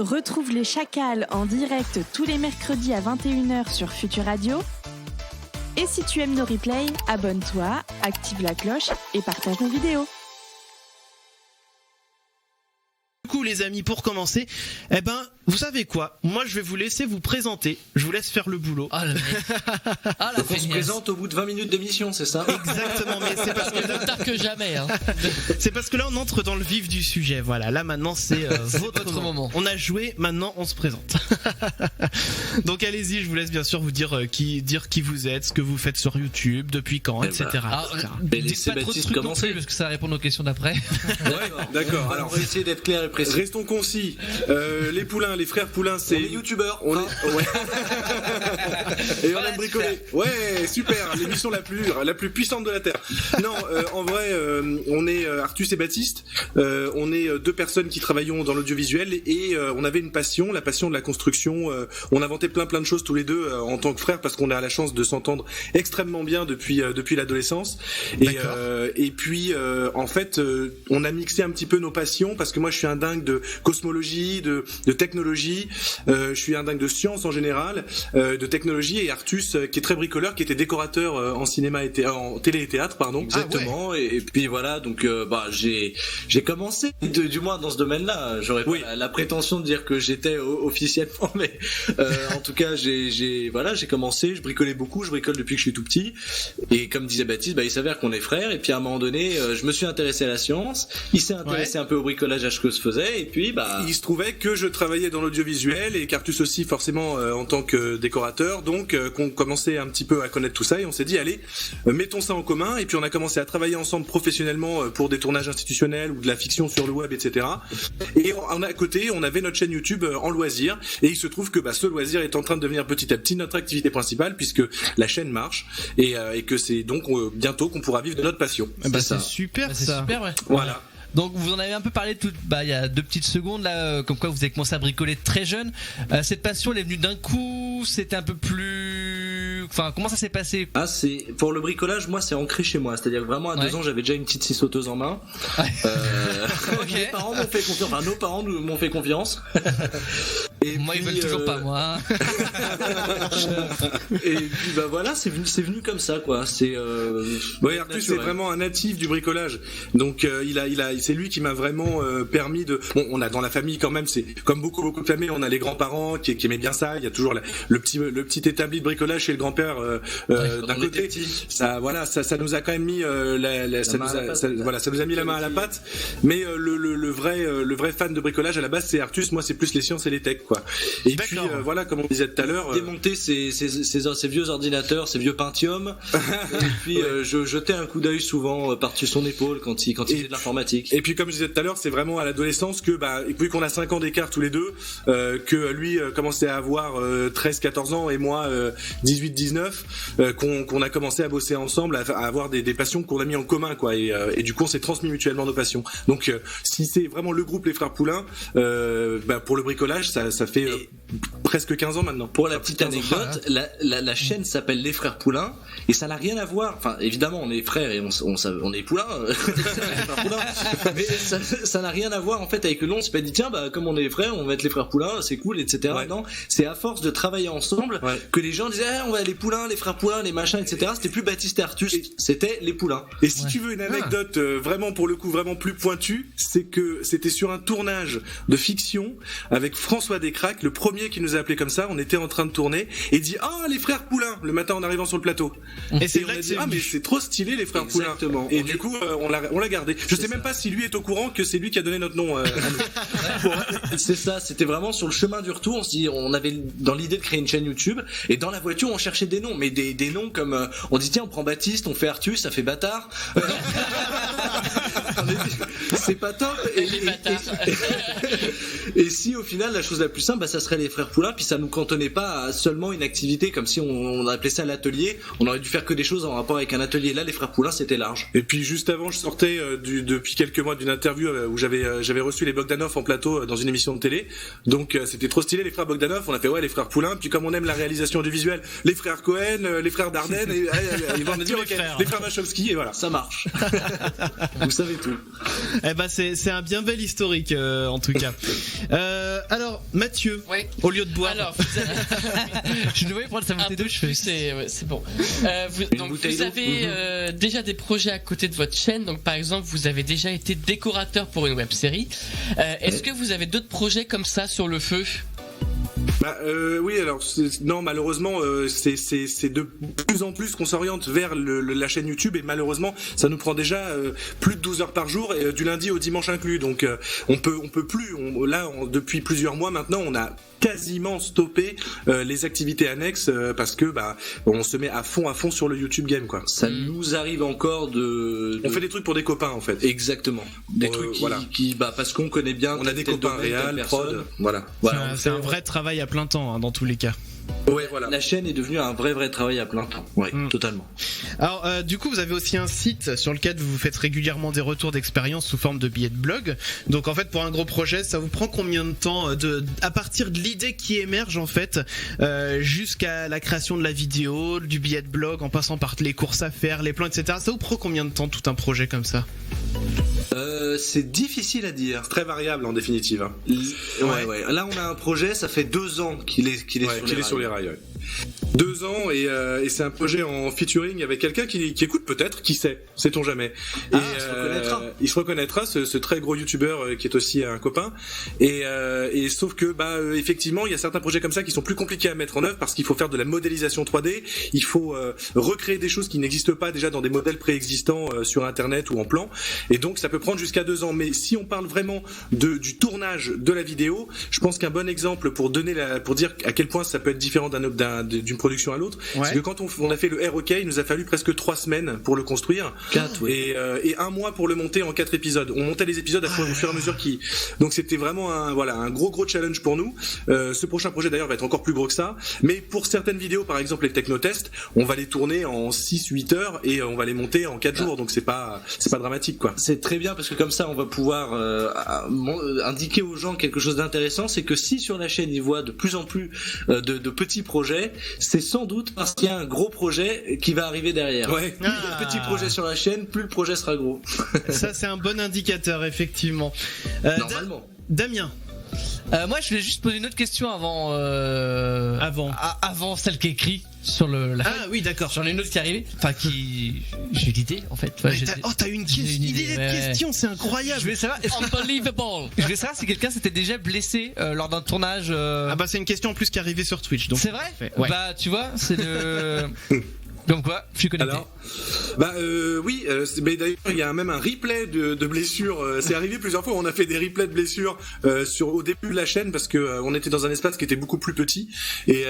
Retrouve les Chacals en direct tous les mercredis à 21h sur Futur Radio. Et si tu aimes nos replays, abonne-toi, active la cloche et partage nos vidéos. Du coup, les amis, pour commencer, vous savez quoi ? Moi, je vais vous laisser vous présenter. Je vous laisse faire le boulot. Ah, le mec. Ah, donc on se présente au bout de 20 minutes d'émission, c'est ça ? Exactement, mais c'est parce que là, tard que jamais. Hein. C'est parce que là, on entre dans le vif du sujet. Voilà, là maintenant, c'est votre moment. On a joué, maintenant, on se présente. Donc, allez-y, je vous laisse bien sûr vous dire qui vous êtes, ce que vous faites sur YouTube, depuis quand, etc. Dites pas trop de trucs non plus, parce que ça répond aux questions d'après. Ouais, d'accord. Alors, on va essayer d'être clair et précis. Restons concis. Les Poulains, les frères Poulains, c'est... On est youtubeurs. Ouais. Et on aime bricoler. Ouais, super. L'émission la plus puissante de la Terre. Non, en vrai, on est Artus et Baptiste. On est deux personnes qui travaillons dans l'audiovisuel et on avait une passion, la passion de la construction. On inventait plein de choses tous les deux en tant que frères parce qu'on a la chance de s'entendre extrêmement bien depuis l'adolescence. Et puis, en fait, on a mixé un petit peu nos passions parce que moi, je suis un dingue de cosmologie, de technologie. Je suis un dingue de science en général, de technologie, et Artus qui est très bricoleur, qui était décorateur en cinéma en télé et théâtre, pardon. Exactement. Ouais. Et puis voilà, donc j'ai commencé du moins dans ce domaine-là. J'aurais pas la prétention de dire que j'étais officiellement, mais en tout cas j'ai commencé. Je bricolais beaucoup, je bricole depuis que je suis tout petit. Et comme disait Baptiste, il s'avère qu'on est frères. Et puis à un moment donné, je me suis intéressé à la science. Il s'est intéressé un peu au bricolage, à ce que je faisais. Et puis il se trouvait que je travaillais dans l'audiovisuel et qu'Artus aussi forcément en tant que décorateur, donc qu'on commençait un petit peu à connaître tout ça et on s'est dit allez, mettons ça en commun, et puis on a commencé à travailler ensemble professionnellement pour des tournages institutionnels ou de la fiction sur le web, etc. Et à côté on avait notre chaîne YouTube en loisir, et il se trouve que ce loisir est en train de devenir petit à petit notre activité principale puisque la chaîne marche et que c'est donc bientôt qu'on pourra vivre de notre passion. C'est super ça. C'est super, ouais. Voilà. Donc vous en avez un peu parlé il y a 2 petites secondes là, comme quoi vous avez commencé à bricoler très jeune. Cette passion, elle est venue d'un coup, c'était un peu plus... Enfin, comment ça s'est passé ? Pour le bricolage, moi c'est ancré chez moi, c'est-à-dire que vraiment à 2 ans j'avais déjà une petite scie sauteuse en main. Mes parents m'ont fait confiance, enfin nos parents m'ont fait confiance. Et moi ils veulent toujours pas, moi. Et puis voilà, c'est venu comme ça quoi. Artus c'est vraiment un natif du bricolage, donc c'est lui qui m'a vraiment permis de... Bon, on a dans la famille quand même, c'est comme beaucoup de familles, on a les grands-parents qui aimaient bien ça. Il y a toujours le petit établi de bricolage chez le grand-père d'un côté. Ça nous a quand même mis ça nous a mis la main à la pâte. Mais le vrai fan de bricolage à la base, c'est Artus. Moi, c'est plus les sciences et les tech, quoi. Et puis comme on disait tout à l'heure, démonter ces vieux ordinateurs, ces vieux Pentium. Et puis je jetais un coup d'œil souvent par-dessus son épaule quand il faisait de l'informatique. Et puis comme je disais tout à l'heure, c'est vraiment à l'adolescence que vu qu'on a 5 ans d'écart tous les deux, que lui commençait à avoir 13-14 ans et moi 18-19, qu'on a commencé à bosser ensemble, à avoir des passions qu'on a mis en commun, quoi, et du coup on s'est transmis mutuellement nos passions. Donc si c'est vraiment le groupe Les Frères Poulain, pour le bricolage ça fait presque 15 ans maintenant. Pour la petite anecdote, la chaîne s'appelle Les Frères Poulain et ça n'a rien à voir, enfin évidemment on est frères et on est poulains. Mais ça n'a rien à voir en fait avec le nom. C'est pas dit tiens comme on est frères on va être les frères Poulain, c'est cool, etc. Non, c'est à force de travailler ensemble que les gens disaient on va les Poulains, les frères Poulain, les machins, etc. C'était plus Baptiste et Artus, c'était les Poulains. Et si tu veux une anecdote vraiment pour le coup vraiment plus pointue, c'est que c'était sur un tournage de fiction avec François Descraques, le premier qui nous a appelé comme ça. On était en train de tourner et dit les frères Poulain le matin en arrivant sur le plateau. Et c'est vrai que c'est mais c'est trop stylé les frères Poulain. Et du coup on l'a gardé. Je sais même pas si lui est au courant que c'est lui qui a donné notre nom. C'est ça, c'était vraiment sur le chemin du retour. On avait dans l'idée de créer une chaîne YouTube et dans la voiture on cherchait des noms, mais des noms comme on dit tiens on prend Baptiste, on fait Artus, ça fait bâtard. C'est pas top. Et si au final la chose la plus simple ça serait les frères Poulain, puis ça nous cantonnait pas à seulement une activité comme si on appelait ça l'atelier. On aurait dû faire que des choses en rapport avec un atelier. Là les frères Poulain c'était large. Et puis juste avant je sortais depuis quelques mois d'une interview où j'avais reçu les Bogdanov en plateau dans une émission de télé. Donc c'était trop stylé les frères Bogdanov. On a fait les frères Poulain. Puis comme on aime la réalisation audiovisuelle, les frères Cohen, les frères Dardenne, et on a dit les frères Wachowski, et voilà. Ça marche. Vous savez tout. plus. Eh ben c'est un bien bel historique en tout cas. Alors Mathieu, Ouais. au lieu de boire. Alors, vous avez Je devais prendre sa bouteille d'eau, je fais. c'est bon. Donc bouteille vous d'eau. avez déjà des projets à côté de votre chaîne. Donc par exemple, vous avez déjà été décorateur pour une web-série. Est-ce que vous avez d'autres projets comme ça sur le feu? Oui, alors non, malheureusement, c'est de plus en plus qu'on s'oriente vers la chaîne YouTube, et malheureusement, ça nous prend déjà plus de 12 heures par jour, et du lundi au dimanche inclus. Donc on peut plus. Depuis plusieurs mois maintenant, on a quasiment stoppé les activités annexes parce que on se met à fond sur le YouTube game, quoi. Ça nous arrive encore On fait des trucs pour des copains, en fait. Exactement. Des trucs qui parce qu'on connaît bien. On a des copains réels, prod. Voilà. C'est un vrai travail à plein temps dans tous les cas. Ouais, voilà. La chaîne est devenue un vrai travail à plein temps. Ouais, totalement. Alors du coup vous avez aussi un site sur lequel vous faites régulièrement des retours d'expérience sous forme de billets de blog. Donc en fait pour un gros projet ça vous prend combien de temps à partir de l'idée qui émerge en fait jusqu'à la création de la vidéo, du billet de blog, en passant par les courses à faire, les plans, etc. Ça vous prend combien de temps tout un projet comme ça? C'est difficile à dire. Très variable en définitive. Hein. Ouais. Là on a un projet, ça fait 2 ans qu'il est sur les rails. 2 ans et c'est un projet en featuring avec quelqu'un qui écoute peut-être, qui sait-on jamais. Et il se reconnaîtra, ce très gros youtubeur qui est aussi un copain. Et sauf que effectivement il y a certains projets comme ça qui sont plus compliqués à mettre en œuvre parce qu'il faut faire de la modélisation 3D, il faut recréer des choses qui n'existent pas déjà dans des modèles préexistants sur internet ou en plan, et donc ça peut prendre jusqu'à 2 ans. Mais si on parle vraiment du tournage de la vidéo, je pense qu'un bon exemple pour dire à quel point ça peut être différent d'une production à l'autre, c'est que quand on a fait le ROK, il nous a fallu presque 3 semaines pour le construire. 4, et 1 mois pour le monter en 4 épisodes. On montait les épisodes au fur et à mesure donc c'était vraiment un gros challenge pour nous. Ce prochain projet d'ailleurs va être encore plus gros que ça, mais pour certaines vidéos, par exemple les technotests, on va les tourner en 6-8 heures et on va les monter en 4 jours, donc c'est pas dramatique, quoi. C'est très bien parce que comme ça on va pouvoir indiquer aux gens quelque chose d'intéressant, c'est que si sur la chaîne ils voient de plus en plus de petits projets, c'est sans doute parce qu'il y a un gros projet qui va arriver derrière. Ouais. Plus il y a de petits projets sur la chaîne, plus le projet sera gros. Ça c'est un bon indicateur effectivement. Normalement. Damien. Moi je voulais juste poser une autre question avant celle qui est écrite sur la Ah oui, d'accord. sur les notes qui arrivaient, enfin j'ai eu l'idée en fait. Ouais, t'as une idée de question, c'est incroyable. Je voulais savoir si quelqu'un s'était déjà blessé lors d'un tournage. C'est une question en plus qui est arrivée sur Twitch, donc c'est vrai. Ouais. Tu vois, c'est le comme quoi, je suis connecté. Alors, oui, mais d'ailleurs il y a même un replay de blessures. C'est arrivé plusieurs fois. On a fait des replays de blessures au début de la chaîne parce que on était dans un espace qui était beaucoup plus petit et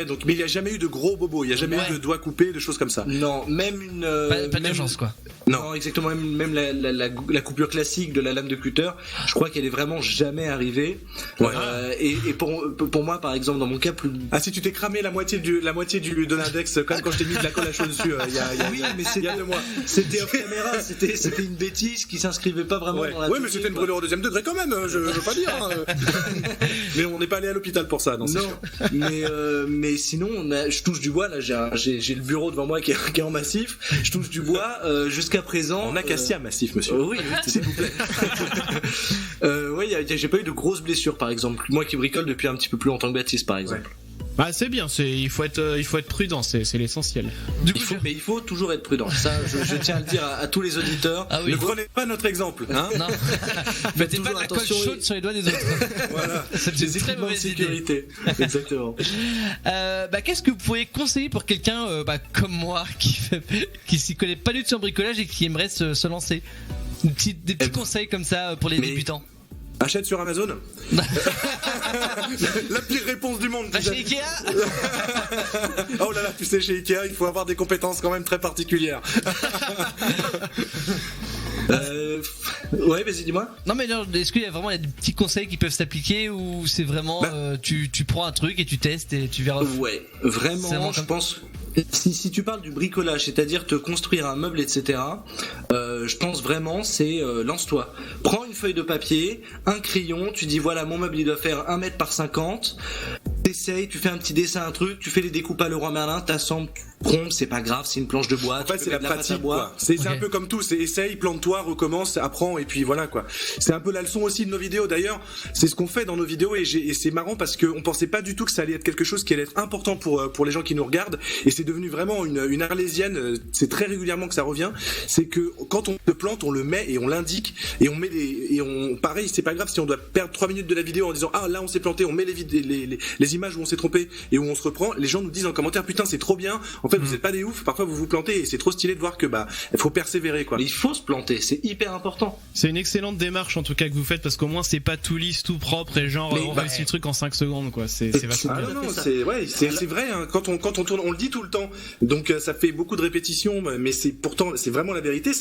donc mais il n'y a jamais eu de gros bobos, il n'y a jamais eu de doigts coupés, de choses comme ça. Non, même une pas d'urgence quoi. Non, exactement. Même la coupure classique de la lame de cutter, je crois qu'elle est vraiment jamais arrivée. Ouais. Et pour moi, par exemple, dans mon cas, plus. Ah, si tu t'es cramé la moitié de l'index quand je t'ai mis de la colle à cheveux dessus, il y a 2 mois. C'était off caméra, c'était une bêtise qui s'inscrivait pas vraiment dans la. Ouais, mais c'était une brûlure au 2e degré quand même. Je veux pas dire. Mais on n'est pas allé à l'hôpital pour ça, non. Mais sinon, je touche du bois. Là, j'ai le bureau devant moi qui est en massif. Je touche du bois jusqu'à présent. En acacia massif, monsieur. Oui, s'il vous plaît. J'ai pas eu de grosses blessures, par exemple. Moi qui bricole depuis un petit peu plus longtemps que Baptiste, par exemple. C'est bien, il faut être prudent, c'est l'essentiel. Mais il faut toujours être prudent. Ça, je tiens à le dire à tous les auditeurs. Ah oui. Ne prenez pas notre exemple, hein. Non. Mettez pas de la colle chaude sur les doigts des autres. Voilà. C'est une très mauvaise sécurité. Exactement. Qu'est-ce que vous pouvez conseiller pour quelqu'un comme moi qui s'y connaît pas du tout en bricolage et qui aimerait se lancer? Des petits conseils comme ça pour les débutants. Achète sur Amazon. La pire réponse du monde. Chez Ikea. Oh là là, tu sais, chez Ikea, il faut avoir des compétences quand même très particulières. Ouais, vas-y, dis-moi. Non, mais est-ce qu'il y a vraiment des petits conseils qui peuvent s'appliquer ou c'est vraiment tu prends un truc et tu testes et tu verras? Ouais, vraiment, je pense. Si tu parles du bricolage, c'est-à-dire te construire un meuble, etc., je pense vraiment c'est lance-toi. Prends une feuille de papier, un crayon, tu dis voilà mon meuble il doit faire 1 mètre par 50, t'essayes, tu fais un petit dessin, un truc, tu fais les découpes à Leroy Merlin, t'assembles, prompt, c'est pas grave, c'est une planche de bois. Après, c'est la pratique, quoi. C'est un peu comme tout, c'est essaye, plante-toi, recommence, apprends, et puis voilà, quoi. C'est un peu la leçon aussi de nos vidéos, d'ailleurs. C'est ce qu'on fait dans nos vidéos, et c'est marrant parce qu'on pensait pas du tout que ça allait être quelque chose qui allait être important pour les gens qui nous regardent, et c'est devenu vraiment une arlésienne, c'est très régulièrement que ça revient, c'est que quand on se plante, on le met et on l'indique, et on met pareil, c'est pas grave si on doit perdre 3 minutes de la vidéo en disant, ah, là, on s'est planté, on met les images où on s'est trompé, et où on se reprend, les gens nous disent en commentaire, putain, c'est trop bien, en fait, vous êtes pas des oufs, parfois vous vous plantez, et c'est trop stylé de voir que, il faut persévérer, quoi. Mais il faut se planter, c'est hyper important. C'est une excellente démarche, en tout cas, que vous faites, parce qu'au moins, c'est pas tout lisse, tout propre, et genre, on réussit le truc en 5 secondes, quoi. C'est vachement bien. Non, c'est vrai, hein. Quand on tourne, on le dit tout le temps. Donc, ça fait beaucoup de répétitions, mais c'est vraiment la vérité,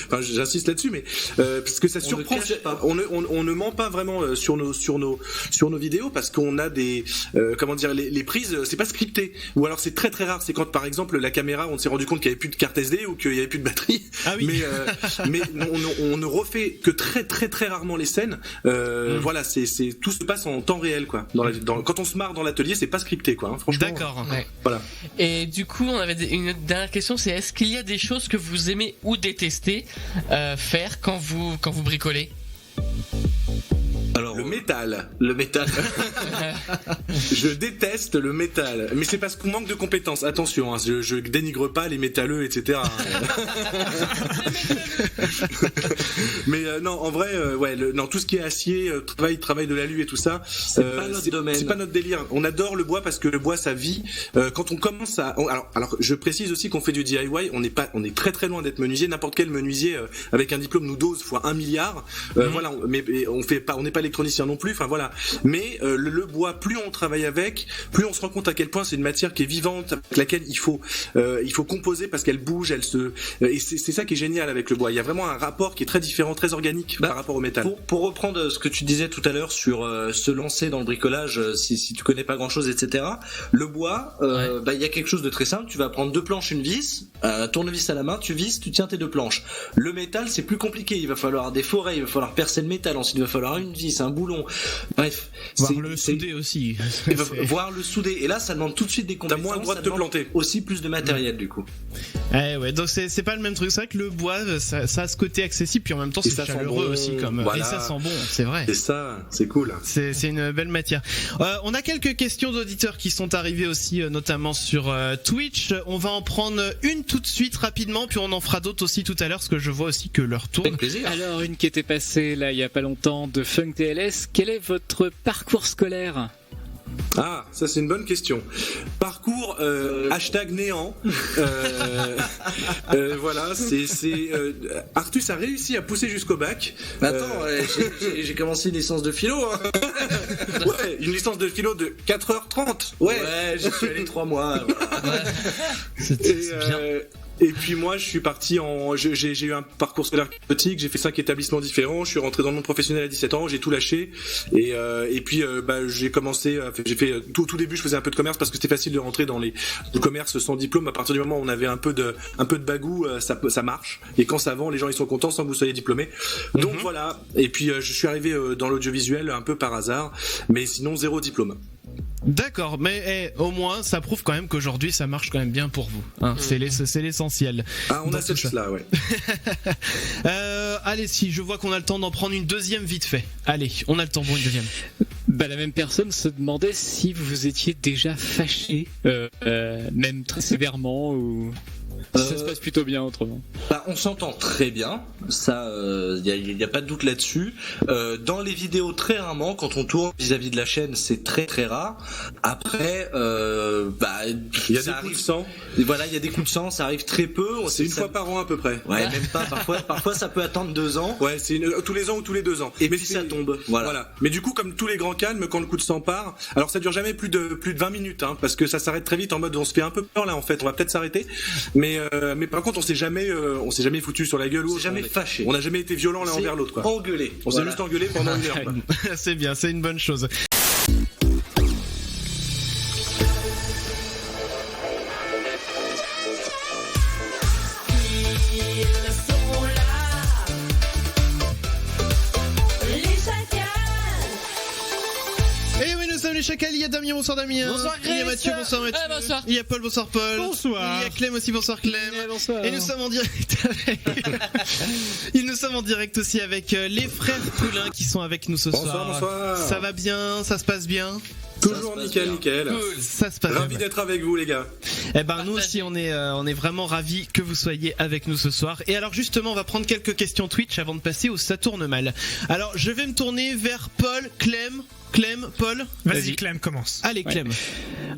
enfin, j'insiste là-dessus, mais, parce que ça surprend. On ne ment pas vraiment sur nos vidéos, parce qu'on a des, les prises, c'est pas scripté. Ou alors c'est très très rare, c'est quand par exemple la caméra, on s'est rendu compte qu'il y avait plus de carte SD ou qu'il y avait plus de batterie. Ah oui. Mais on ne refait que très très très rarement les scènes. Voilà, tout se passe en temps réel, quoi. Quand on se marre dans l'atelier, c'est pas scripté, quoi. Hein, franchement. D'accord. Voilà. Et du coup, on avait une dernière question, c'est est-ce qu'il y a des choses que vous aimez ou détestez faire quand vous bricolez? Alors, le métal. Je déteste le métal, mais c'est parce qu'on manque de compétences. Attention, hein, je dénigre pas les métalleux, etc. Mais non, en vrai, tout ce qui est acier, travail de l'alu et tout ça, c'est pas notre domaine. C'est pas notre délire. On adore le bois parce que le bois ça vit. Quand on commence alors, je précise aussi qu'on fait du DIY. On est très très loin d'être menuisier. N'importe quel menuisier avec un diplôme nous dose fois 1 milliard. Voilà, mais on n'est pas électronicien non plus, enfin voilà. Mais le bois, plus on travaille avec, plus on se rend compte à quel point c'est une matière qui est vivante, avec laquelle il faut composer parce qu'elle bouge, et c'est ça qui est génial avec le bois. Il y a vraiment un rapport qui est très différent, très organique par rapport au métal. Pour reprendre ce que tu disais tout à l'heure sur se lancer dans le bricolage, si tu connais pas grand chose, etc. Le bois, il y a quelque chose de très simple. Tu vas prendre 2 planches, une vis, tournevis à la main, tu visses, tu tiens tes 2 planches. Le métal, c'est plus compliqué. Il va falloir des forêts, il va falloir percer le métal, ensuite il va falloir une vis, un boulon. Bref, souder aussi. Voir le souder. Et là, ça demande tout de suite des compétences. T'as moins le droit de te planter. Aussi plus de matériel du coup. Ouais, donc c'est pas le même truc. C'est vrai que le bois, ça a ce côté accessible, puis en même temps c'est chaleureux aussi, et ça sent bon, c'est vrai. C'est ça, c'est cool. C'est une belle matière. On a quelques questions d'auditeurs qui sont arrivées aussi, notamment sur Twitch. On va en prendre une tout de suite rapidement, puis on en fera d'autres aussi tout à l'heure, parce que je vois aussi que l'heure tourne. Avec plaisir. Alors, une qui était passée là il y a pas longtemps de Funk TLS. Quel est votre parcours scolaire? Ah, ça c'est une bonne question. Parcours #néant. Voilà, Artus a réussi à pousser jusqu'au bac. Attends, j'ai commencé une licence de philo. Hein. Ouais, une licence de philo de 4h30. Ouais, j'y suis allé 3 mois. Voilà. C'est bien. Et puis moi, je suis parti j'ai eu un parcours scolaire chaotique, j'ai fait 5 établissements différents, je suis rentré dans le monde professionnel à 17 ans, j'ai tout lâché, et puis j'ai commencé, j'ai fait tout début, je faisais un peu de commerce parce que c'était facile de rentrer dans le commerce sans diplôme. À partir du moment où on avait un peu de bagou, ça marche, et quand ça vend, les gens ils sont contents sans que vous soyez diplômé. Donc voilà. Et puis je suis arrivé dans l'audiovisuel un peu par hasard, mais sinon 0 diplôme. D'accord, mais au moins ça prouve quand même qu'aujourd'hui ça marche quand même bien pour vous. Hein. C'est l'essentiel. Ah, on a cette chose-là, ouais. Allez, si je vois qu'on a le temps d'en prendre une deuxième vite fait. Allez, on a le temps pour une deuxième. La même personne se demandait si vous étiez déjà fâché, même très sévèrement, ou ça se passe plutôt bien autrement. On s'entend très bien, ça, y a pas de doute là-dessus. Dans les vidéos, très rarement, quand on tourne vis-à-vis de la chaîne, c'est très très rare. Après, il y a des coups de sang. Voilà, il y a des coups de sang, ça arrive très peu. C'est une fois par an à peu près. Ouais, même pas. Parfois, ça peut attendre 2 ans. Ouais, c'est tous les ans ou tous les 2 ans. Et puis ça tombe. Voilà. Mais du coup, comme tous les grands calmes, quand le coup de sang part, alors ça dure jamais plus de 20 minutes, hein, parce que ça s'arrête très vite en mode on se fait un peu peur là en fait, on va peut-être s'arrêter. Mais par contre, on s'est jamais foutu sur la gueule ou jamais fâché. On n'a jamais été violent l'un envers l'autre, quoi. Engueulé. On s'est juste engueulé pendant 1 heure, quoi. C'est bien, c'est une bonne chose. les chacals, il y a Damien, bonsoir Damien. Bonsoir Chris. Il y a Mathieu, bonsoir Mathieu. Bonsoir. Il y a Paul, bonsoir Paul. Bonsoir. Il y a Clem aussi, bonsoir Clem. Bonsoir. Et nous sommes en direct avec... nous sommes en direct aussi avec les frères Poulain qui sont avec nous ce soir. Bonsoir. Ça va bien, ça se passe bien. Toujours nickel. Cool, ça se passe Ravi bien. d'être avec vous les gars. Eh ben nous aussi on est vraiment ravis que vous soyez avec nous ce soir. Et alors justement on va prendre quelques questions Twitch avant de passer au Ça tourne mal. Alors je vais me tourner vers Paul, Clem, Paul. Vas-y Clem, commence. Allez Clem.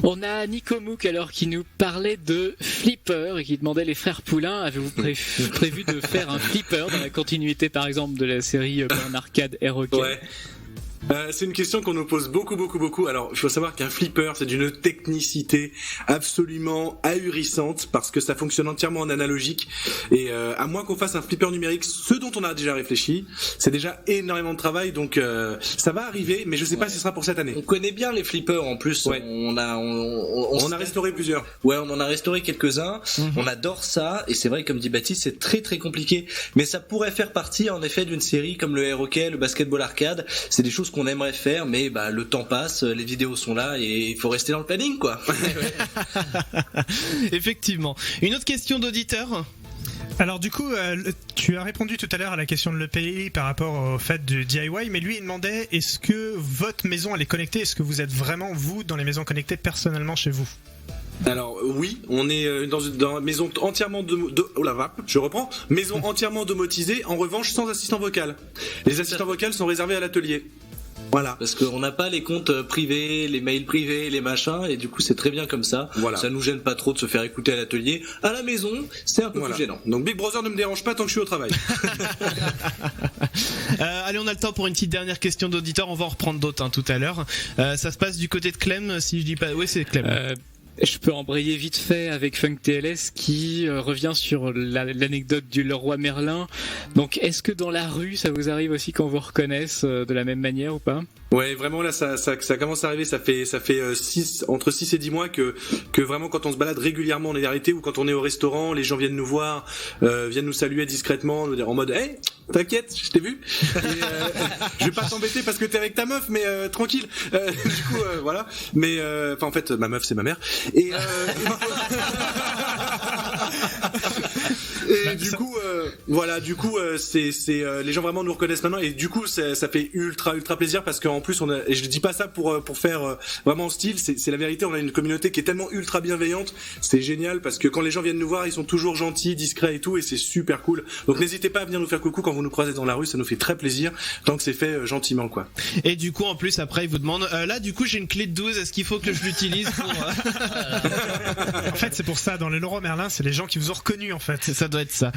On a Nico Mouk alors qui nous parlait de flipper et qui demandait les frères Poulain, avez-vous prévu de faire un flipper dans la continuité par exemple de la série Born Arcade Air Hockey? Ouais. C'est une question qu'on nous pose beaucoup. Alors, il faut savoir qu'un flipper, c'est d'une technicité absolument ahurissante parce que ça fonctionne entièrement en analogique. Et à moins qu'on fasse un flipper numérique, ce dont on a déjà réfléchi, c'est déjà énormément de travail. Donc, ça va arriver, mais je sais pas si ce sera pour cette année. On connaît bien les flippers en plus. Ouais. On a restauré plusieurs. Ouais, on en a restauré quelques-uns. On adore ça. Et c'est vrai, comme dit Baptiste, c'est très très compliqué. Mais ça pourrait faire partie en effet d'une série comme le air hockey, le basketball arcade. C'est des choses qu'on aimerait faire, mais bah le temps passe, les vidéos sont là et il faut rester dans le planning quoi. Effectivement. Une autre question d'auditeur. Alors du coup, tu as répondu tout à l'heure à la question de l'EPI par rapport au fait du DIY, mais lui il demandait est-ce que votre maison elle est connectée, est-ce que vous êtes vraiment vous dans les maisons connectées personnellement chez vous? Alors oui, on est dans une maison entièrement maison entièrement domotisée, en revanche sans assistant vocal. Les assistants vocaux sont réservés à l'atelier. Voilà. Parce qu'on n'a pas les comptes privés, les mails privés, les machins, et du coup c'est très bien comme ça. Voilà. Ça nous gêne pas trop de se faire écouter à l'atelier. À la maison, c'est un peu plus gênant. Donc Big Brother ne me dérange pas tant que je suis au travail. Allez, on a le temps pour une petite dernière question d'auditeur. On va en reprendre d'autres tout à l'heure. Ça se passe du côté de Clem, si je dis pas. Oui, c'est Clem. Je peux embrayer vite fait avec Funk TLS qui revient sur l'anecdote du Leroy Merlin. Donc, est-ce que dans la rue, ça vous arrive aussi qu'on vous reconnaisse de la même manière ou pas? Ouais, vraiment là, ça commence à arriver. Ça fait entre 6 et 10 mois que vraiment quand on se balade régulièrement en réalité ou quand on est au restaurant, les gens viennent nous voir, viennent nous saluer discrètement, nous dire en mode, hey, t'inquiète, je t'ai vu. Je vais pas t'embêter parce que t'es avec ta meuf, mais tranquille. Du coup, voilà. Mais en fait, ma meuf c'est ma mère. Et du coup, c'est les gens vraiment nous reconnaissent maintenant et du coup ça fait ultra plaisir parce qu'en plus et je dis pas ça pour faire vraiment style, c'est la vérité, on a une communauté qui est tellement ultra bienveillante, c'est génial parce que quand les gens viennent nous voir, ils sont toujours gentils, discrets et tout et c'est super cool. Donc n'hésitez pas à venir nous faire coucou quand vous nous croisez dans la rue, ça nous fait très plaisir tant que c'est fait gentiment quoi. Et du coup en plus après ils vous demandent là du coup j'ai une clé de 12, est-ce qu'il faut que je l'utilise pour En fait, c'est pour ça dans les Leroy Merlin, c'est les gens qui vous ont reconnu en fait. Ça doit être ça.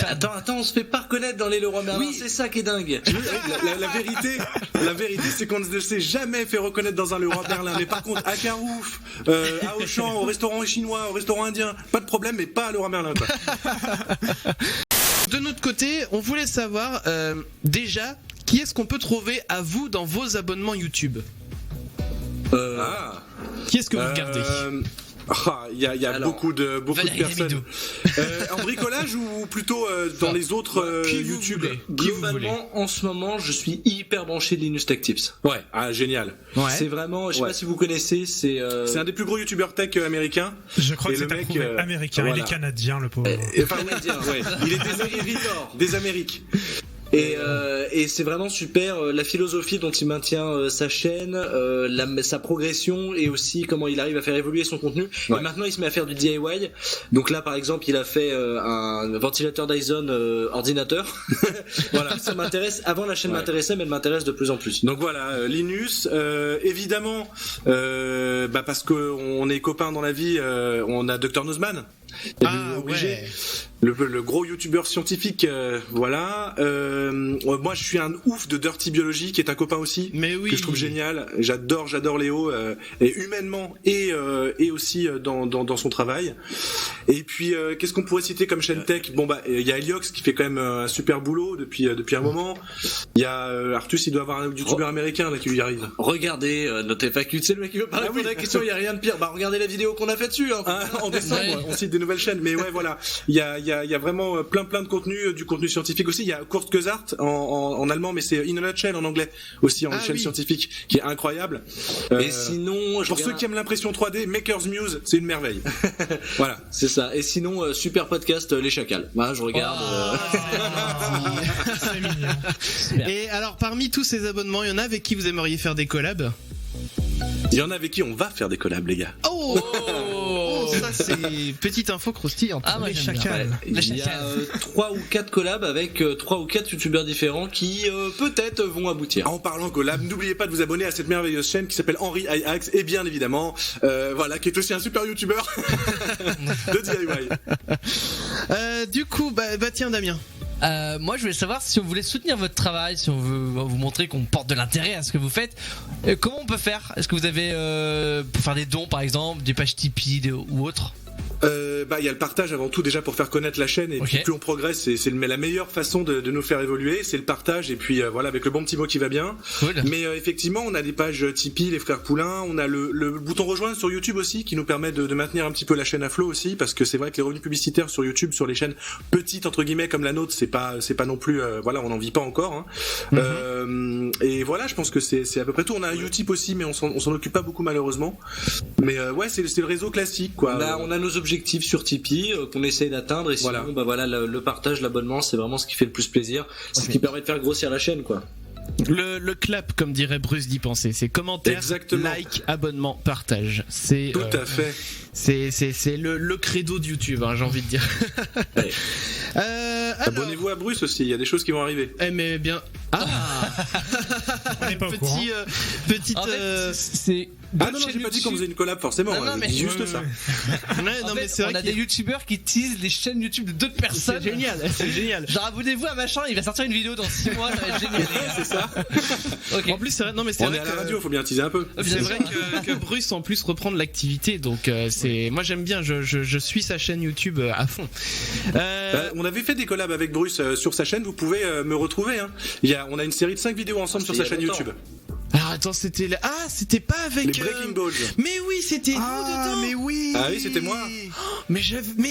Attends, on se fait pas reconnaître dans les Leroy Merlin, oui. C'est ça qui est dingue. La vérité, c'est qu'on ne s'est jamais fait reconnaître dans un Leroy Merlin. Mais par contre, à Carouf, à Auchan, au restaurant chinois, au restaurant indien, pas de problème, mais pas à Leroy Merlin, quoi. De notre côté, on voulait savoir déjà qui est-ce qu'on peut trouver à vous dans vos abonnements YouTube. Qui est-ce que vous regardez? Il y a beaucoup de personnes. En bricolage ou plutôt dans les autres YouTube? Globalement, en ce moment, je suis hyper branché de Linus Tech Tips. Ouais, génial. Ouais. C'est vraiment, je sais pas si vous connaissez, c'est un des plus gros YouTubeurs tech américains. Je crois que c'est un mec américain. Voilà. Il est canadien, le pauvre. Enfin, ouais. Il est des Amériques. Et c'est vraiment super la philosophie dont il maintient sa chaîne, sa progression et aussi comment il arrive à faire évoluer son contenu. Ouais. Et maintenant il se met à faire du DIY. Donc là par exemple il a fait un ventilateur Dyson ordinateur. Voilà, ça m'intéresse. Avant la chaîne m'intéressait, mais elle m'intéresse de plus en plus. Donc voilà, Linus, évidemment, parce que on est copains dans la vie, on a Dr Nozman. Obligé. Ouais. Le gros youtubeur scientifique, voilà. Moi, je suis un ouf de Dirty Biology, qui est un copain aussi, mais oui, que je trouve génial. J'adore Léo, et humainement et aussi dans son travail. Et puis, qu'est-ce qu'on pourrait citer comme chaîne tech? Bon il y a Eliox qui fait quand même un super boulot depuis un moment. Il y a Artus, il doit avoir un youtubeur américain là qui lui arrive. Regardez notre FAQ, c'est le mec qui veut pas répondre à la question. Il y a rien de pire. Regardez la vidéo qu'on a fait dessus. Hein. En décembre, on cite des nouvelles chaînes. Mais ouais, voilà, il y a vraiment plein de contenu, du contenu scientifique aussi. Il y a Kurzgesagt en allemand, mais c'est In a Nutshell en anglais aussi, en chaîne scientifique, qui est incroyable. Et sinon, pour ceux qui aiment l'impression 3D, Maker's Muse, c'est une merveille. Voilà, c'est ça. Et sinon, super podcast, Les Chacals. Voilà, je regarde. C'est mignon. Et alors, parmi tous ces abonnements, il y en a avec qui vous aimeriez faire des collabs? Il y en a avec qui on va faire des collabs, les gars. Ça c'est petite info croustillante. Ah, moi, Les j'aime bien. chacals. Il y a 3 ou 4 collabs avec 3 ou 4 youtubeurs différents qui peut-être vont aboutir. En parlant collab, n'oubliez pas de vous abonner à cette merveilleuse chaîne qui s'appelle Henry Iax et bien évidemment, voilà, qui est aussi un super youtubeur de DIY. Du coup, bah tiens Damien. Moi, je voulais savoir si on voulait soutenir votre travail, si on veut vous montrer qu'on porte de l'intérêt à ce que vous faites. Comment on peut faire? Est-ce que vous avez pour faire des dons, par exemple, des pages Tipeee ou autres? Il y a le partage avant tout déjà pour faire connaître la chaîne et puis plus on progresse c'est la meilleure façon de nous faire évoluer, c'est le partage et puis voilà, avec le bon petit mot qui va bien. Cool. Mais effectivement on a des pages Tipeee, les frères Poulain, on a le bouton rejoindre sur YouTube aussi qui nous permet de maintenir un petit peu la chaîne à flot aussi, parce que c'est vrai que les revenus publicitaires sur YouTube, sur les chaînes petites entre guillemets comme la nôtre, c'est pas non plus voilà, on n'en vit pas encore hein. Et voilà, je pense que c'est à peu près tout. On a un Utip aussi mais on s'en occupe pas beaucoup malheureusement, mais ouais, c'est le réseau classique quoi. On a nos objectifs sur Tipeee qu'on essaye d'atteindre et sinon le partage, l'abonnement, c'est vraiment ce qui fait le plus plaisir, c'est ce qui permet de faire grossir la chaîne quoi. Le clap, comme dirait Bruce d'y penser, c'est commentaire, like, abonnement, partage. C'est tout à fait. C'est le credo de YouTube, hein, j'ai envie de dire. Ouais. Abonnez-vous à Bruce aussi, il y a des choses qui vont arriver. Mais bien. On n'est pas au courant. Petite. En fait, c'est. Non, j'ai pas dit qu'on faisait une collab forcément. Non, mais dis juste ça. Mais c'est vrai on a des youtubeurs qui teasent les chaînes YouTube de d'autres personnes. C'est génial. Genre, abonnez-vous à machin, il va sortir une vidéo dans 6 mois, ça va être génial. C'est ça. En plus, c'est vrai. Non, mais c'est on vrai est à la radio, faut bien teaser un peu. C'est vrai que Bruce en plus reprend de l'activité, donc moi j'aime bien. Je suis sa chaîne YouTube à fond. On avait fait des collabs avec Bruce sur sa chaîne. Vous pouvez me retrouver. Hein. On a une série de 5 vidéos ensemble sur sa chaîne YouTube. Alors attends, c'était pas avec les Breaking Balls. Mais oui, c'était nous dedans. Mais oui. Ah oui, c'était moi. Mais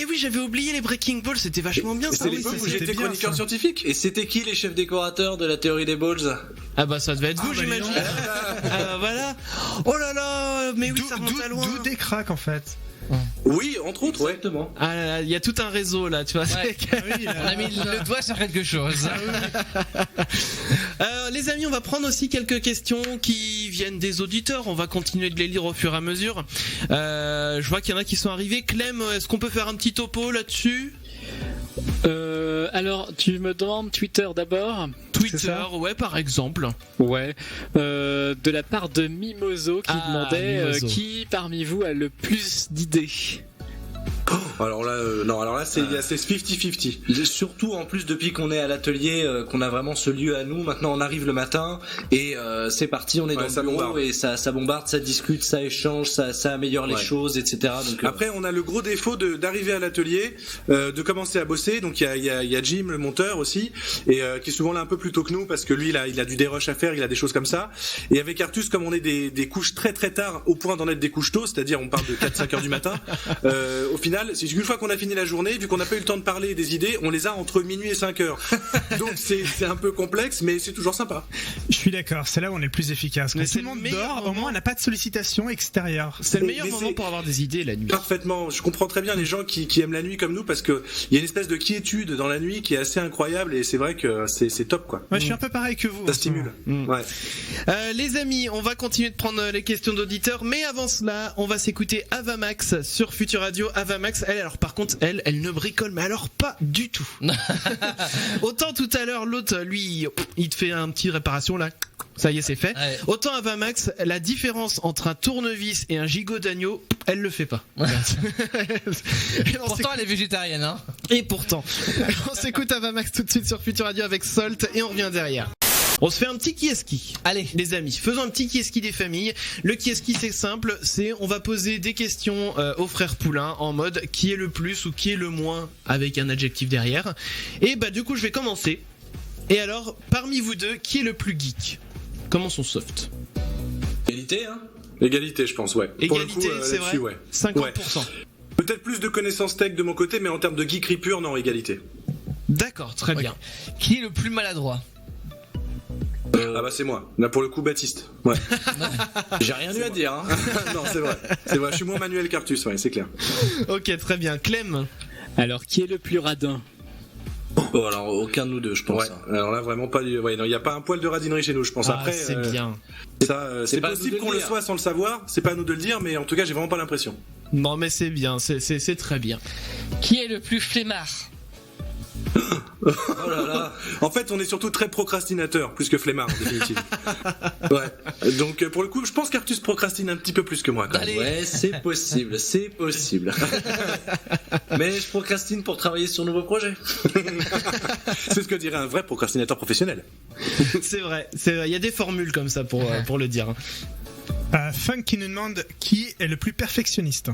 oui, j'avais oublié les Breaking Balls, c'était vachement bien. C'est l'époque où j'étais chroniqueur scientifique. Et c'était qui les chefs décorateurs de la théorie des balls? Ah bah ça devait être vous, j'imagine. Voilà. Oh là là, mais oui, ça remonte à loin. D'où des cracks en fait. Oui, entre autres, ouais. Exactement. Ah, il y a tout un réseau là, tu vois. Ouais. On a mis le doigt sur quelque chose. Les amis, on va prendre aussi quelques questions qui viennent des auditeurs. On va continuer de les lire au fur et à mesure. Je vois qu'il y en a qui sont arrivés. Clem, est-ce qu'on peut faire un petit topo là-dessus? Alors, tu me demandes Twitter d'abord? Twitter, ouais, par exemple. Ouais. De la part de Mimoso qui demandait Mimoso. Qui parmi vous a le plus d'idées? Alors là, c'est 50-50. Surtout en plus depuis qu'on est à l'atelier, qu'on a vraiment ce lieu à nous. Maintenant, on arrive le matin et c'est parti. On est dans le bureau bombarde. Et ça bombarde, ça discute, ça échange, ça améliore les choses, etc. Donc, après, on a le gros défaut d'arriver à l'atelier, de commencer à bosser. Donc il y a Jim, le monteur aussi, et qui est souvent là un peu plus tôt que nous parce que lui, il a du dérush à faire, il a des choses comme ça. Et avec Artus, comme on est des couches très très tard, au point d'en être des couches tôt, c'est-à-dire on parle de 4-5 heures du matin. Au final, c'est une fois qu'on a fini la journée, vu qu'on n'a pas eu le temps de parler des idées, on les a entre minuit et 5 heures. Donc c'est un peu complexe, mais c'est toujours sympa. Je suis d'accord, c'est là où on est le plus efficace. Quand tout le monde dort, au moins on n'a pas de sollicitation extérieure. C'est le meilleur moment pour avoir des idées la nuit. Parfaitement, je comprends très bien les gens qui aiment la nuit comme nous, parce que il y a une espèce de quiétude dans la nuit qui est assez incroyable, et c'est vrai que c'est top quoi. Ouais, je suis un peu pareil que vous. Ça stimule. Ouais. Les amis, on va continuer de prendre les questions d'auditeurs, mais avant cela, on va s'écouter Avamax sur Future Radio. Avamax, alors par contre, elle ne bricole, mais alors pas du tout. Autant tout à l'heure, l'autre, lui, il te fait un petit réparation là. Ça y est, c'est fait. Ouais. Autant Avamax, la différence entre un tournevis et un gigot d'agneau, elle le fait pas. Pourtant, elle est végétarienne, hein. Et pourtant. On s'écoute Avamax tout de suite sur Future Radio avec Salt et on revient derrière. On se fait un petit qui est qui. Allez, les amis, faisons un petit qui est qui des familles. Le qui est qui, c'est simple, c'est on va poser des questions aux frères Poulain en mode qui est le plus ou qui est le moins avec un adjectif derrière. Et bah du coup, je vais commencer. Et alors, parmi vous deux, qui est le plus geek? Commençons soft. Égalité, hein? Égalité, je pense, ouais. Égalité, c'est vrai. Ouais. 50%. Ouais. Peut-être plus de connaissances tech de mon côté, mais en termes de geekerie pure, non, égalité. D'accord, très bien. Qui est le plus maladroit? Ah bah c'est moi. Là pour le coup Baptiste. Ouais. J'ai rien eu à dire. Hein. Non, c'est vrai. C'est vrai. Je suis moins Manuel qu'Artus, ouais, c'est clair. Ok, très bien. Clem. Alors, qui est le plus radin? Bon, alors aucun de nous deux, je pense. Ouais. Alors là vraiment pas. Ouais, non, il y a pas un poil de radinerie chez nous, je pense. Après, c'est bien. Ça, c'est pas possible à nous de qu'on le le dire. soit sans le savoir. C'est pas à nous de le dire, mais en tout cas, j'ai vraiment pas l'impression. Non, mais c'est bien. C'est très bien. Qui est le plus flemmard? Oh là là. En fait, on est surtout très procrastinateur, plus que flemmard, en définitive. Ouais. Donc, pour le coup, je pense qu'Artus procrastine un petit peu plus que moi, quand même. Allez. Ouais, c'est possible. Mais je procrastine pour travailler sur de nouveaux projets. C'est ce que dirait un vrai procrastinateur professionnel. C'est vrai. Il y a des formules comme ça pour le dire. Funk qui nous demande qui est le plus perfectionniste.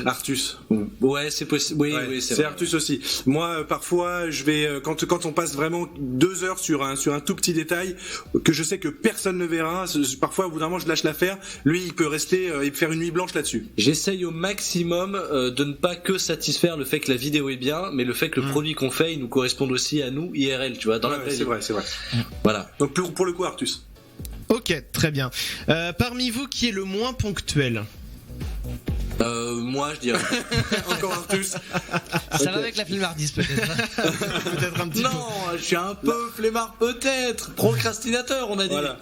Artus. Ouais, c'est possible. Oui, Ouais, oui, c'est vrai. Artus aussi. Moi, parfois, je vais quand on passe vraiment 2 heures sur un tout petit détail que je sais que personne ne verra. Parfois, au bout d'un moment, je lâche l'affaire. Lui, il peut rester et faire une nuit blanche là-dessus. J'essaye au maximum de ne pas que satisfaire le fait que la vidéo est bien, mais le fait que le produit qu'on fait, il nous corresponde aussi à nous IRL, tu vois, dans la vraie c'est vie. vrai. Voilà. Donc pour le coup, Artus. Ok, très bien. Parmi vous, qui est le moins ponctuel? Moi, je dirais. Encore Artus. Ça va avec la flemmardise peut-être. Peut-être un petit peu. Non, je suis un peu flemmard peut-être. Procrastinateur, on a dit. Voilà.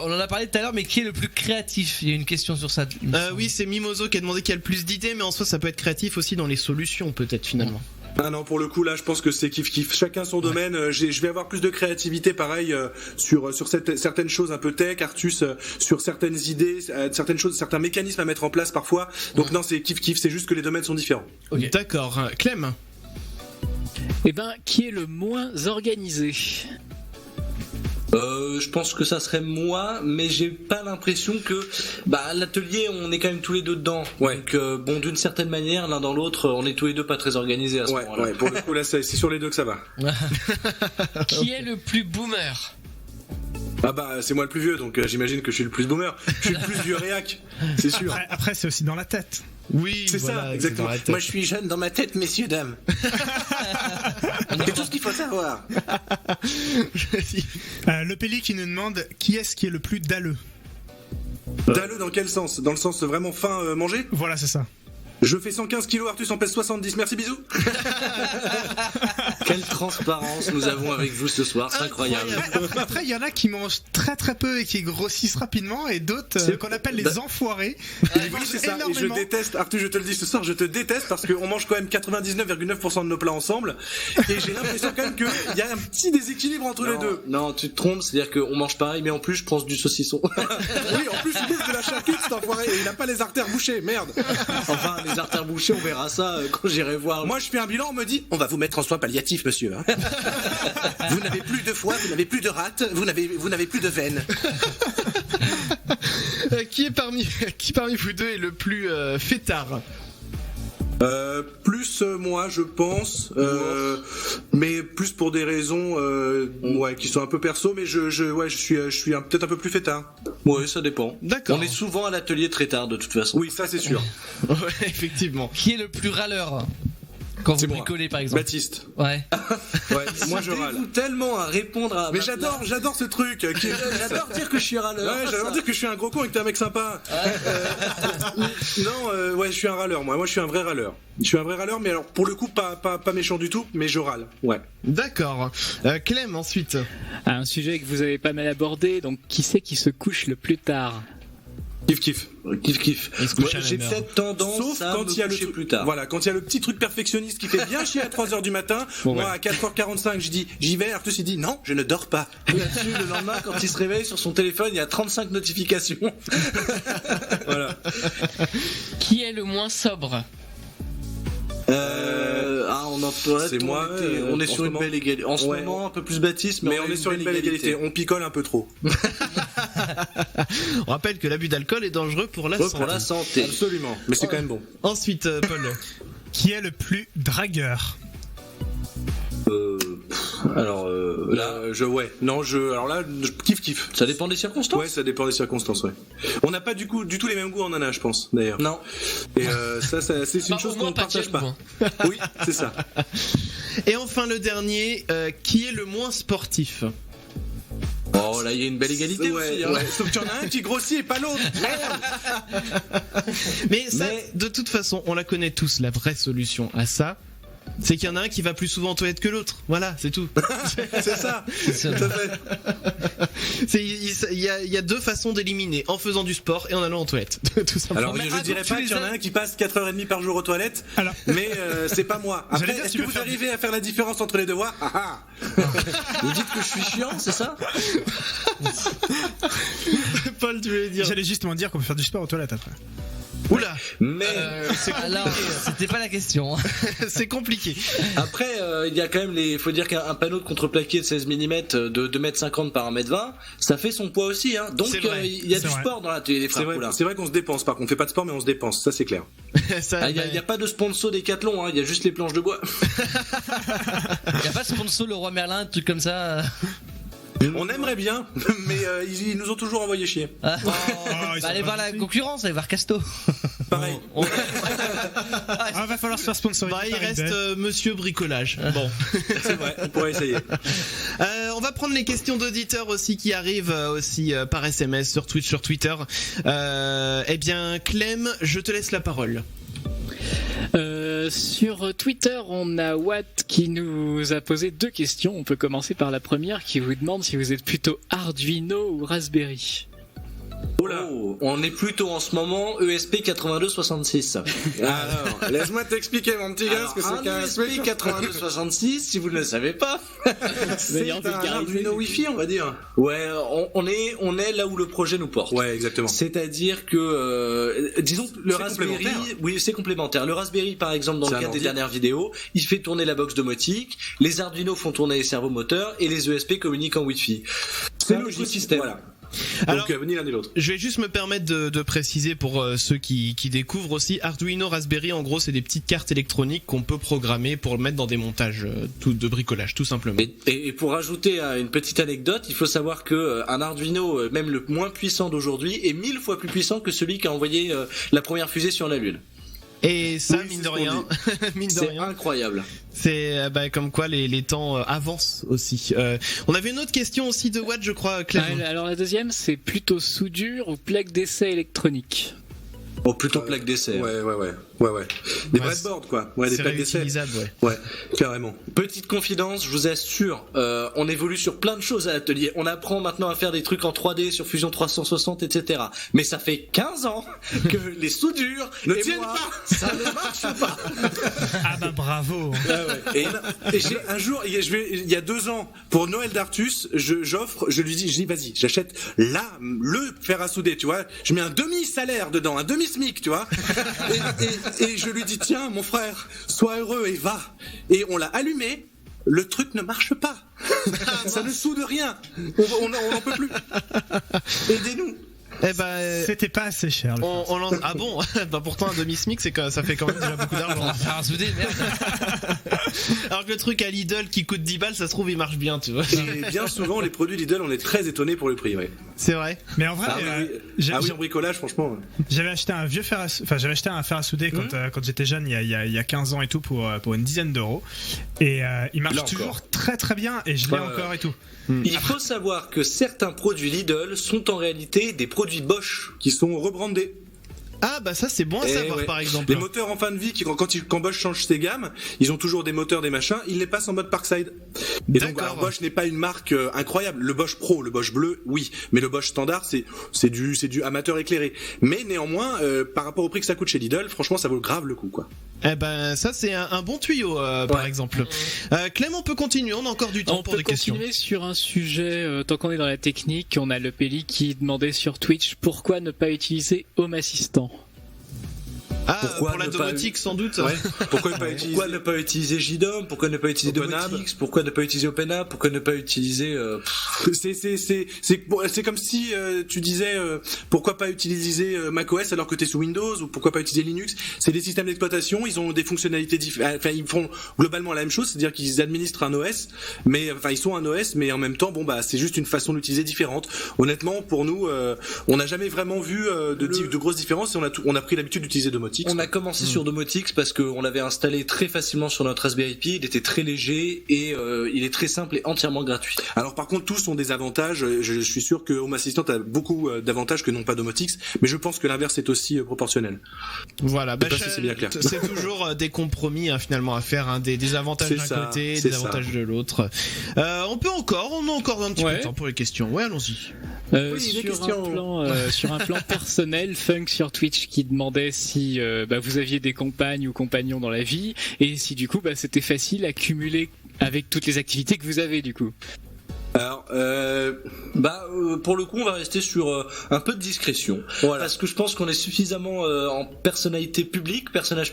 On en a parlé tout à l'heure, mais qui est le plus créatif? Il y a une question sur ça. il me semble. Oui, c'est Mimoso qui a demandé qui a le plus d'idées, mais en soi, ça peut être créatif aussi dans les solutions, peut-être finalement. Ah non, pour le coup là, je pense que c'est kiff. Chacun son domaine. Je vais avoir plus de créativité, pareil, sur certaines choses un peu tech. Artus sur certaines idées, certaines choses, certains mécanismes à mettre en place parfois. Donc non, c'est kiff. C'est juste que les domaines sont différents. Okay. D'accord. Clem. Eh ben, qui est le moins organisé? Je pense que ça serait moi, mais j'ai pas l'impression que l'atelier, on est quand même tous les deux dedans. Ouais. Donc d'une certaine manière, l'un dans l'autre, on est tous les deux pas très organisés à ce moment-là. Ouais. Pour le coup là, c'est sur les deux que ça va. Qui est le plus boomer? Ah bah c'est moi le plus vieux, donc j'imagine que je suis le plus boomer. Je suis le plus vieux réac, c'est sûr. Après, c'est aussi dans la tête. Oui, C'est voilà, ça, exactement. dans la tête. Moi je suis jeune dans ma tête, messieurs, dames. C'est tout ce qu'il faut savoir. Le Péli qui nous demande qui est le plus dalleux. Dalleux dans quel sens? Dans le sens vraiment fin manger? Voilà, c'est ça. Je fais 115 kilos, Artus en pèse 70. Merci, bisous. Quelle transparence nous avons avec vous ce soir, c'est incroyable. Après, il y en a qui mangent très très peu et qui grossissent rapidement, et d'autres qu'on appelle les enfoirés. Oui, c'est ça. Et je énormément. déteste, Artus, je te le dis ce soir, je te déteste parce qu'on mange quand même 99,9% de nos plats ensemble. Et j'ai l'impression quand même qu'il y a un petit déséquilibre entre les deux. Non, tu te trompes, c'est-à-dire qu'on mange pareil, mais en plus je prends du saucisson. Oui, en plus, il bouffe de la charcuterie, cet enfoiré, et il n'a pas les artères bouchées, merde. Enfin, les artères bouchées, on verra ça quand j'irai voir. Moi, je fais un bilan, on me dit, on va vous mettre en soins palliatifs, monsieur. Hein. Vous n'avez plus de foie, vous n'avez plus de rate, vous n'avez plus de veines. Qui parmi vous deux est le plus fêtard? Plus moi, je pense, mais plus pour des raisons qui sont un peu perso, mais je suis peut-être un peu plus fêtard. Ouais, ça dépend. D'accord. On est souvent à l'atelier très tard de toute façon. Oui, ça c'est sûr. Ouais, effectivement. Qui est le plus râleur? Quand vous C'est moi. bricolez par exemple. Baptiste. Ouais. Ouais, moi je râle. Dégoût tellement à répondre à. Mais j'adore ce truc. J'adore dire que je suis râleur. Ouais, j'adore dire que je suis un gros con et que t'es un mec sympa. Non, je suis un râleur, moi. Moi, je suis un vrai râleur. Je suis un vrai râleur, mais alors pour le coup, pas méchant du tout, mais je râle. Ouais. D'accord. Clem, ensuite. Un sujet que vous avez pas mal abordé, donc qui c'est qui se couche le plus tard? Kiff. Kiff. couche à la J'ai mer. peut-être tendance Sauf à quand me il y a le coucher plus tard. Voilà, quand il y a le petit truc perfectionniste qui fait bien chier à 3h du matin. Bon, moi, ouais. à 4h45, je dis, j'y vais. Arthur, il dit, non, je ne dors pas. Là-dessus, le lendemain, quand il se réveille sur son téléphone, il y a 35 notifications. Voilà. Qui est le moins sobre? C'est moi, on est en sur ce une moment. belle égalité. En ce Ouais. moment, un peu plus Baptiste, Mais on est sur une belle égalité. On picole un peu trop. On rappelle que l'abus d'alcool est dangereux pour la santé. Pour la santé. Absolument. Mais c'est quand même bon. Ensuite, Paul. Qui est le plus dragueur? Alors alors là, je kiffe. ça dépend des circonstances. Ouais, ça dépend des circonstances, ouais. On n'a pas du tout les mêmes goûts en nana, je pense, d'ailleurs. Non. Et ça c'est une chose qu'on ne partage pas. Oui, c'est ça. Et enfin le dernier, qui est le moins sportif? Oh là, il y a une belle égalité aussi. Hein. Ouais. Sauf qu'il y en a un qui grossit et pas l'autre. Mais de toute façon, on la connaît tous, la vraie solution à ça. C'est qu'il y en a un qui va plus souvent aux toilettes que l'autre. Voilà, c'est tout. C'est ça. Tout à fait. Il y a deux façons d'éliminer, en faisant du sport et en allant aux toilettes. Tout simplement. Alors je dirais pas qu'il y en a un qui passe 4h30 par jour aux toilettes, mais c'est pas moi. Après, est-ce que vous arrivez à faire la différence entre les deux voix? Vous dites que je suis chiant, c'est ça? Paul, tu voulais dire? J'allais justement dire qu'on peut faire du sport aux toilettes après. Oula. Mais alors, c'était pas la question. C'est compliqué. Après, il y a quand même faut dire qu'un panneau de contreplaqué de 16 mm de 2,50 m par 1,20 m, ça fait son poids aussi, hein. Donc il y a du sport dans l'atelier des frères Poulain. C'est vrai qu'on se dépense, par contre, on fait pas de sport mais on se dépense, ça c'est clair. Il y a pas de sponsor Décathlon, hein, il y a juste les planches de bois. Il y a pas de sponsor Leroy Merlin, un truc comme ça. On aimerait bien, mais ils nous ont toujours envoyé chier. Allez voir la concurrence, allez voir Casto. Pareil. Va falloir se faire sponsoriser. Il reste Monsieur Bricolage. Bon, c'est vrai, on pourrait essayer. On va prendre les questions d'auditeurs aussi qui arrivent aussi par SMS, sur Twitch, sur Twitter. Eh bien, Clem, je te laisse la parole. Sur Twitter, on a Watt qui nous a posé 2 questions. On peut commencer par la première qui vous demande si vous êtes plutôt Arduino ou Raspberry. Oh, on est plutôt en ce moment ESP8266. Alors, laisse-moi t'expliquer mon petit gars ce que c'est qu'un ESP8266, si vous ne le savez pas. C'est un Arduino Wi-Fi, on va dire. Ouais, on est là où le projet nous porte. Ouais, exactement. C'est-à-dire que, disons, le Raspberry, oui, c'est complémentaire. Le Raspberry, par exemple, dans le cadre des dernières vidéos, il fait tourner la box domotique, les Arduino font tourner les servomoteurs et les ESP communiquent en Wi-Fi. C'est un écosystème. Voilà. Alors, donc ni l'un ni l'autre. Je vais juste me permettre de préciser pour ceux qui découvrent aussi, Arduino Raspberry, en gros, c'est des petites cartes électroniques qu'on peut programmer pour mettre dans des montages de bricolage, tout simplement. Et pour rajouter une petite anecdote, il faut savoir que un Arduino, même le moins puissant d'aujourd'hui, est 1000 fois plus puissant que celui qui a envoyé la première fusée sur la Lune. Et ça, oui, mine de rien, c'est incroyable. C'est comme quoi les temps avancent aussi. On avait une autre question aussi de Watt, je crois, Clément. Alors la deuxième, c'est plutôt soudure ou plaque d'essai électronique. Oh, plutôt plaque d'essai. Ouais. Des breadboards, quoi. Ouais, des plaques d'essai. Ouais, carrément. Petite confidence, je vous assure, on évolue sur plein de choses à l'atelier. On apprend maintenant à faire des trucs en 3D sur Fusion 360, etc. Mais ça fait 15 ans que les soudures ne tiennent pas. Ça ne marche pas. Ah bah bravo. Et un jour, il y a 2 ans, pour Noël d'Artus, je lui dis, vas-y, j'achète le fer à souder, tu vois. Je mets un demi-salaire dedans, un demi-SMIC, tu vois. Et je lui dis, tiens, mon frère, sois heureux et va. Et on l'a allumé, le truc ne marche pas. Ça ne soude rien. On n'en peut plus. Aidez-nous. Eh ben, c'était pas assez cher. Ah bon? Bah pourtant un demi-SMIC, ça fait quand même déjà beaucoup d'argent. Alors que le truc à Lidl qui coûte 10 balles, ça se trouve il marche bien, tu vois. Et bien souvent les produits Lidl, on est très étonnés pour le prix, ouais. C'est vrai. Mais en vrai, en bricolage, franchement. J'avais acheté un fer à souder quand j'étais jeune, il y a 15 ans et tout, pour une dizaine d'euros. Et il marche toujours très très bien, et je l'ai encore et tout. Il faut savoir que certains produits Lidl sont en réalité des produits Bosch qui sont rebrandés. Ah bah ça c'est bon à savoir par exemple. Les moteurs en fin de vie, quand Bosch change ses gammes, ils ont toujours des moteurs, des machins, ils les passent en mode Parkside. Et donc Bosch n'est pas une marque incroyable. Le Bosch Pro, le Bosch bleu, oui, mais le Bosch standard c'est du amateur éclairé. Mais néanmoins, par rapport au prix que ça coûte chez Lidl, franchement ça vaut grave le coup, quoi. Eh ben ça c'est un bon tuyau par exemple. Clem, on peut continuer, on a encore du temps pour des questions. On peut continuer sur un sujet, tant qu'on est dans la technique, on a le Peli qui demandait sur Twitch pourquoi ne pas utiliser Home Assistant. Pourquoi pour la ne pas domotique sans doute. Ouais. Pourquoi ne pas utiliser JDOM? Pourquoi ne pas utiliser OpenHAB? Domotics? Pourquoi ne pas utiliser OpenHAB? Pourquoi ne pas utiliser C'est comme si tu disais pourquoi pas utiliser macOS alors que t'es sous Windows, ou pourquoi pas utiliser Linux. C'est des systèmes d'exploitation, ils ont des fonctionnalités différentes. Enfin, ils font globalement la même chose, c'est-à-dire qu'ils administrent un OS, mais enfin ils sont un OS, mais en même temps, bon bah c'est juste une façon d'utiliser différente. Honnêtement, pour nous, on n'a jamais vraiment vu de grosses différences, et on a pris l'habitude d'utiliser Domotics. On a commencé sur Domotics parce qu'on l'avait installé très facilement sur notre Raspberry Pi. Il était très léger et il est très simple et entièrement gratuit. Alors par contre, tous ont des avantages. Je suis sûr que Home Assistant a beaucoup d'avantages que n'ont pas Domotics, mais je pense que l'inverse est aussi proportionnel. Voilà, si c'est bien clair. C'est toujours des compromis finalement à faire, des avantages d'un côté, des avantages de l'autre. On a encore un petit peu de temps pour les questions. Ouais, allons-y. Sur un plan personnel, Funk sur Twitch qui demandait si vous aviez des compagnes ou compagnons dans la vie, et si du coup c'était facile à cumuler avec toutes les activités que vous avez du coup. Alors, pour le coup, on va rester sur un peu de discrétion, parce que je pense qu'on est suffisamment en personnage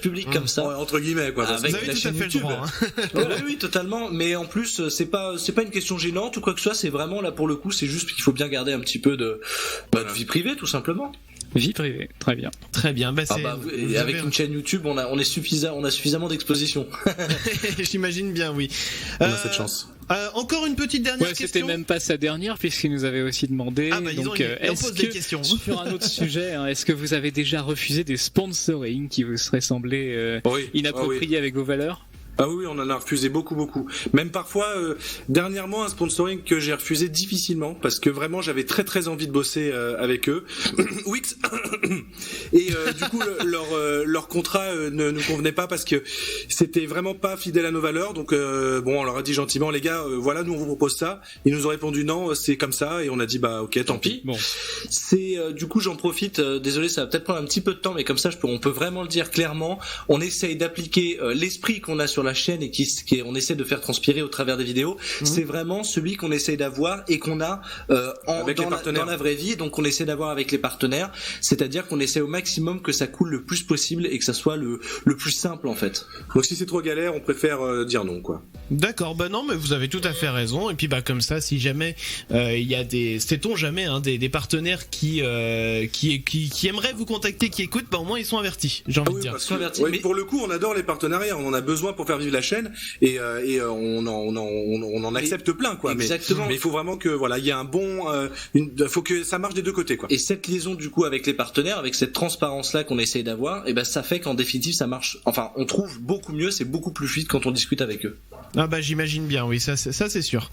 public comme ça, entre guillemets quoi. Avec vous avez la tout à chaîne fait YouTube. le droit, Oui, totalement. Mais en plus, c'est pas une question gênante ou quoi que ce soit. C'est vraiment là pour le coup, c'est juste qu'il faut bien garder un petit peu de vie privée, tout simplement. Vie privée, très bien. Très bien. Avec une chaîne YouTube, on a suffisamment d'exposition. J'imagine bien, oui. On a cette chance. Encore une petite dernière question. C'était même pas sa dernière, puisqu'il nous avait aussi demandé. Donc, on pose des questions. Sur un autre sujet, est-ce que vous avez déjà refusé des sponsoring qui vous seraient semblés inappropriés avec vos valeurs? Ah oui, on en a refusé beaucoup. Même parfois, dernièrement, un sponsoring que j'ai refusé difficilement parce que vraiment j'avais très envie de bosser avec eux. Wix. Et du coup, leur contrat ne nous convenait pas parce que c'était vraiment pas fidèle à nos valeurs. Donc on leur a dit gentiment, les gars, voilà, nous on vous propose ça. Ils nous ont répondu non, c'est comme ça, et on a dit ok, tant pis. Bon. C'est du coup, j'en profite. Désolé, ça va peut-être prendre un petit peu de temps, mais comme ça, on peut vraiment le dire clairement. On essaye d'appliquer l'esprit qu'on a sur la chaîne et on essaie de faire transpirer au travers des vidéos. C'est vraiment celui qu'on essaie d'avoir et qu'on a dans la vraie vie. Donc on essaie d'avoir avec les partenaires, c'est-à-dire qu'on essaie au maximum que ça coule le plus possible et que ça soit le plus simple en fait. Donc si c'est trop galère, on préfère dire non quoi. D'accord, non, mais vous avez tout à fait raison. Et puis comme ça, si jamais il y a sait-on jamais des partenaires qui aimeraient vous contacter, qui écoutent, au moins ils sont avertis. J'ai envie de dire. Mais pour le coup, on adore les partenariats, on en a besoin pour faire vivre la chaîne, et on en accepte plein quoi. Exactement. Mais il faut vraiment que il y a un faut que ça marche des deux côtés quoi. Et cette liaison du coup avec les partenaires, avec cette transparence là qu'on essaye d'avoir, ça fait qu'en définitive ça marche. Enfin, on trouve beaucoup mieux, c'est beaucoup plus fluide quand on discute avec eux. J'imagine bien, oui, ça c'est sûr.